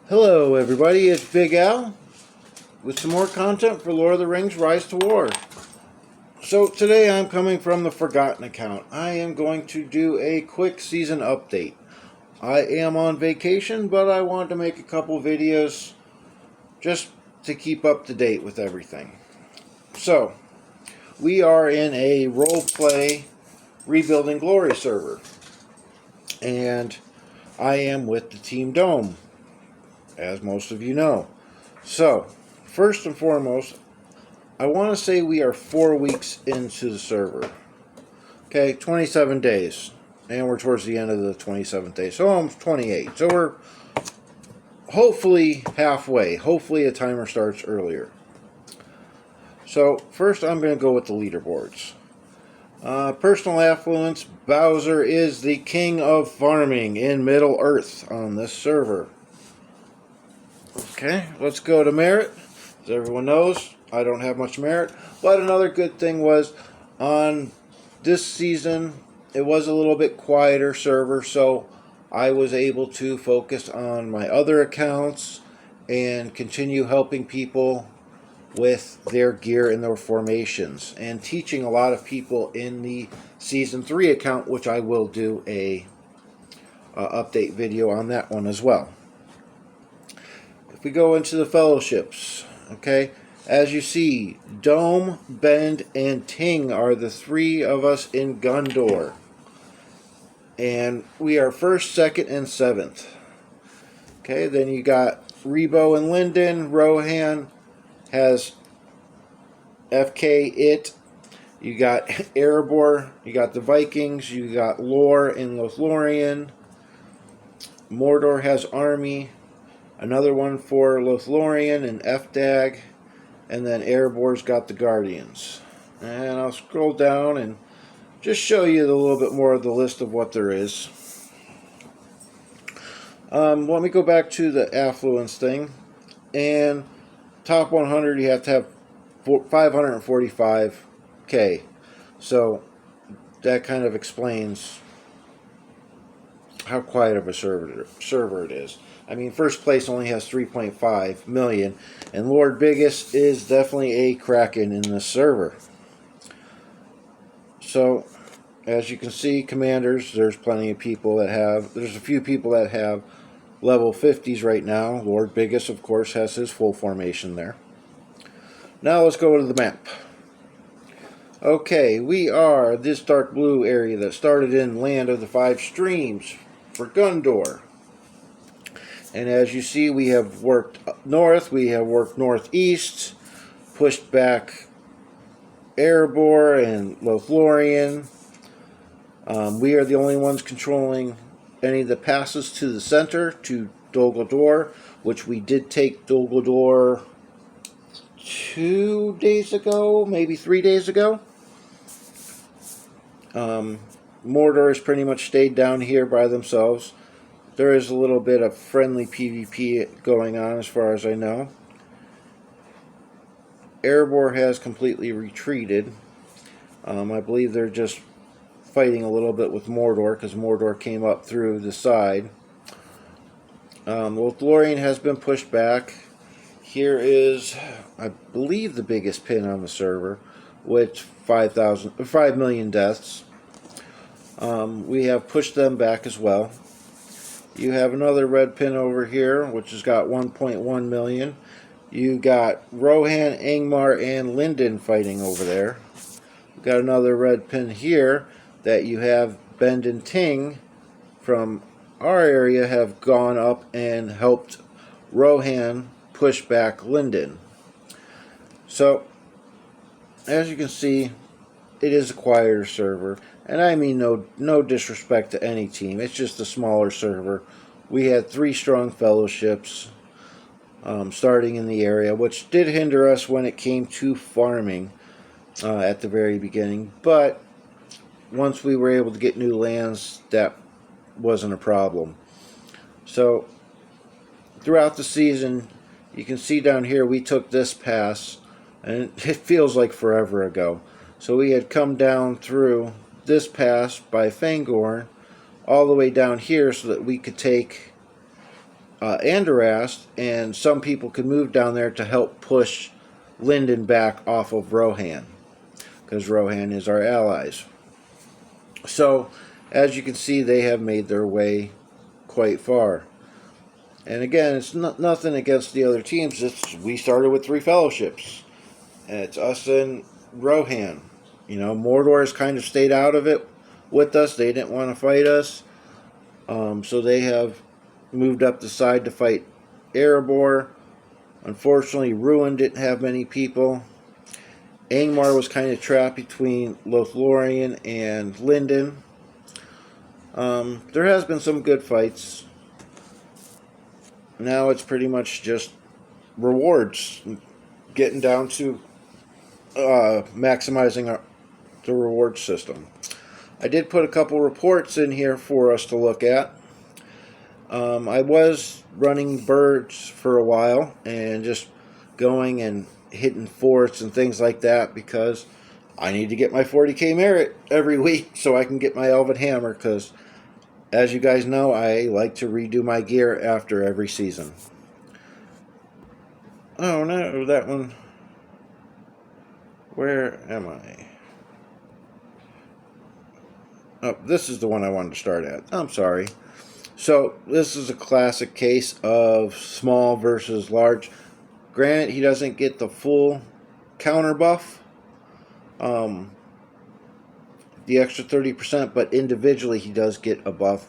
Hello everybody, it's Big Al with some more content for Lord of the Rings Rise to War. So today I'm coming from the Forgotten account. I am going to do a quick season update. I am on vacation, but I wanted to make a couple videos just to keep up to date with everything. So, we are in a roleplay Rebuilding Glory server. And I am with the Team Dome, as most of you know. So, first and foremost, I want to say we are 4 weeks into the server. Okay, 27 days. And we're towards the end of the 27th day. So almost 28. So we're hopefully halfway. Hopefully a timer starts earlier. So first I'm going to go with the leaderboards. Personal affluence, Bowser is the king of farming in Middle Earth on this server. Okay, let's go to merit. As everyone knows, I don't have much merit. But another good thing was, on this season, it was a little bit quieter server, so I was able to focus on my other accounts and continue helping people with their gear and their formations, and teaching a lot of people in the Season 3 account, which I will do a update video on that one as well. If we go into the fellowships, okay, as you see, Dome, Bend, and Ting are the three of us in Gondor. And we are 1st, 2nd, and 7th. Okay, then you got Rebo and Linden. Rohan has FK It. You got Erebor. You got the Vikings. You got Lore and Lothlorien. Mordor has Army. Another one for Lothlorien and FDAG. And then Erebor's got the Guardians. And I'll scroll down and just show you a little bit more of the list of what there is. Let me go back to the affluence thing. And top 100, you have to have 545k. So that kind of explains how quiet of a server it is. I mean, first place only has 3.5 million, and Lord Biggest is definitely a kraken in this server. So, as you can see, commanders, there's plenty of people that have, there's a few people that have level 50s right now. Lord Biggest, of course, has his full formation there. Now let's go to the map. Okay, we are this dark blue area that started in Land of the Five Streams for Gondor. And as you see, we have worked north, we have worked northeast, pushed back Erebor and Lothlorien. We are the only ones controlling any of the passes to the center, to Dol Guldur, which we did take Dol Guldur 2 days ago, maybe 3 days ago. Mordor has pretty much stayed down here by themselves. There is a little bit of friendly PvP going on as far as I know. Erebor has completely retreated. I believe they're just fighting a little bit with Mordor because Mordor came up through the side. Lothlorien has been pushed back. Here is, I believe, the biggest pin on the server, with 5 million deaths. We have pushed them back as well. You have another red pin over here, which has got 1.1 million. You got Rohan, Angmar, and Linden fighting over there. You got another red pin here that you have Bend and Ting from our area have gone up and helped Rohan push back Linden. So, as you can see, it is a quieter server. And I mean no disrespect to any team. It's just a smaller server. We had 3 strong fellowships starting in the area, which did hinder us when it came to farming at the very beginning. But once we were able to get new lands, that wasn't a problem. So throughout the season, you can see down here we took this pass, and it feels like forever ago. So we had come down through this pass by Fangorn all the way down here so that we could take Andarast, and some people could move down there to help push Lyndon back off of Rohan, because Rohan is our allies. So, as you can see, they have made their way quite far. And again, it's nothing against the other teams. We started with 3 fellowships. And it's us and Rohan. Mordor has kind of stayed out of it with us. They didn't want to fight us. So they have moved up the side to fight Erebor. Unfortunately, Ruin didn't have many people. Angmar was kind of trapped between Lothlorien and Lyndon. There has been some good fights. Now it's pretty much just rewards. Getting down to maximizing the reward system. I did put a couple reports in here for us to look at. I was running birds for a while and just going and hitting forts and things like that because I need to get my 40k merit every week so I can get my Elven Hammer, because as you guys know, I like to redo my gear after every season. Oh no, that one. Where am I? Oh, this is the one I wanted to start at. I'm sorry. So, this is a classic case of small versus large. Granted, he doesn't get the full counter buff, the extra 30%, but individually he does get a buff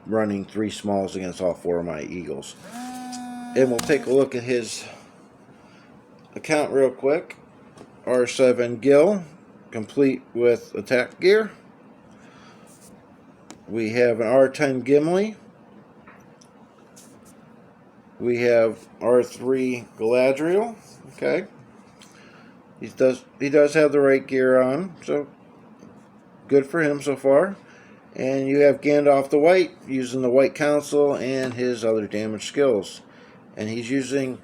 running 3 smalls against all 4 of my eagles. And we'll take a look at his account real quick. R7 Gil, complete with attack gear. We have an R10 Gimli. We have R3 Galadriel. Okay. He does have the right gear on, so good for him so far. And you have Gandalf the White using the White Council and his other damage skills. And he's using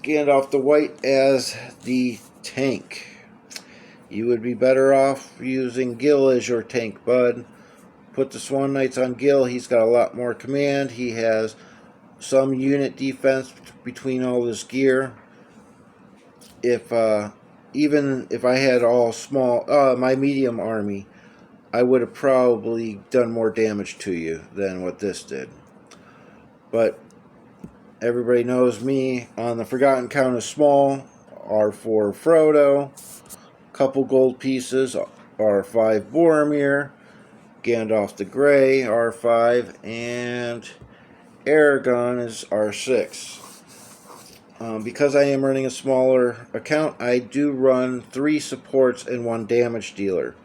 Gandalf the White as the tank. You would be better off using Gil as your tank, bud. Put the Swan Knights on Gil. He's got a lot more command. He has some unit defense between all this gear. Even if I had all small, my medium army, I would have probably done more damage to you than what this did. But everybody knows me on the Forgotten Count is small. R4 Frodo, couple gold pieces, R5 Boromir, Gandalf the Grey, R5, and Aragon is R6. Because I am running a smaller account, I do run 3 supports and 1 damage dealer.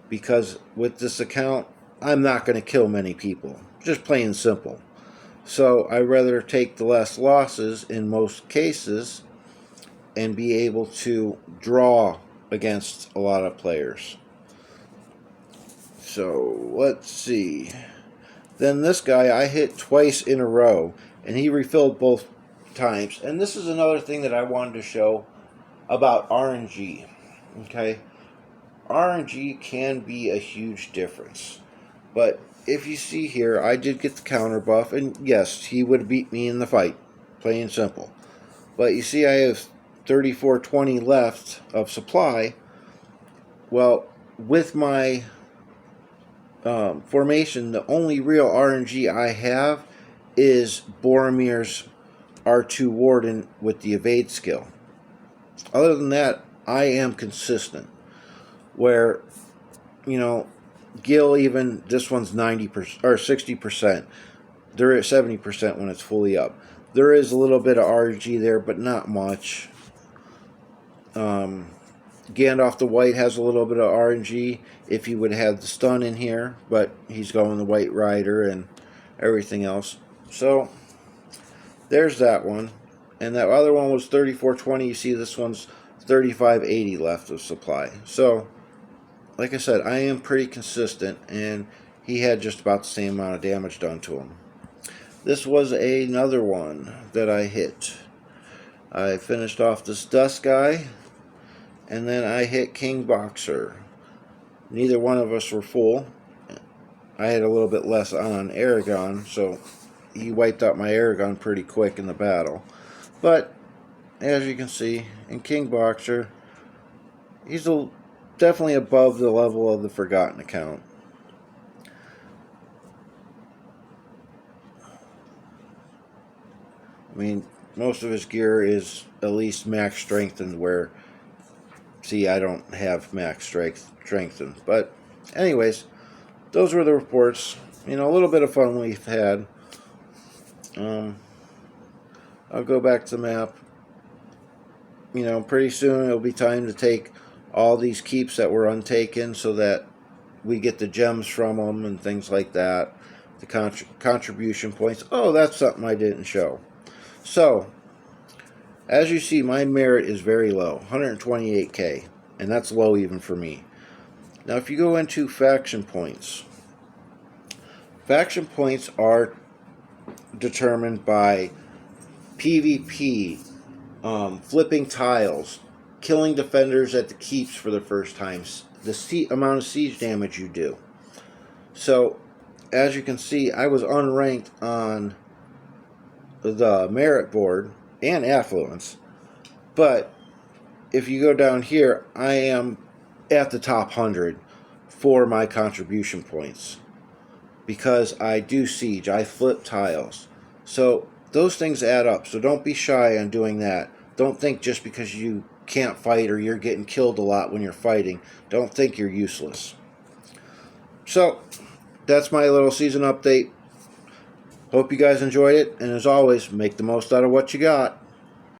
Because with this account, I'm not going to kill many people. Just plain and simple. So I'd rather take the less losses in most cases and be able to draw against a lot of players. So let's see. Then this guy I hit twice in a row, and he refilled both times. And this is another thing that I wanted to show about RNG. Okay, RNG can be a huge difference. But if you see here, I did get the counter buff, and yes, he would beat me in the fight, plain and simple. But you see, I have 3420 left of supply. Well, with my formation, the only real RNG I have is Boromir's R2 Warden with the evade skill. Other than that, I am consistent. Where, Gil, even this one's 90% or 60%. There is 70% when it's fully up. There is a little bit of RNG there, but not much. Gandalf the White has a little bit of RNG if he would have the stun in here, but he's going the White Rider and everything else. So there's that one. And that other one was 3420. You see this one's 3580 left of supply. So like I said, I am pretty consistent, and he had just about the same amount of damage done to him. This was another one that I hit. I finished off this Dust guy, and then I hit King Boxer. Neither one of us were full. I had a little bit less on Aragon, so he wiped out my air gun pretty quick in the battle. But as you can see, in King Boxer, he's definitely above the level of the Forgotten account. I mean, most of his gear is at least max strengthened, where, see, I don't have max strengthened. But anyways, those were the reports. You know, a little bit of fun we've had. I'll go back to the map. You know, pretty soon it'll be time to take all these keeps that were untaken so that we get the gems from them and things like that. The contribution points. Oh, that's something I didn't show. So, as you see, my merit is very low, 128k, and that's low even for me. Now, if you go into faction points are determined by PvP, flipping tiles, killing defenders at the keeps for the first time, the amount of siege damage you do. So, as you can see, I was unranked on the merit board and affluence, but if you go down here, I am at the top 100 for my contribution points because I do siege, I flip tiles. So those things add up, so don't be shy on doing that. Don't think just because you can't fight or you're getting killed a lot when you're fighting, don't think you're useless. So that's my little season update. Hope you guys enjoyed it, and as always, make the most out of what you got.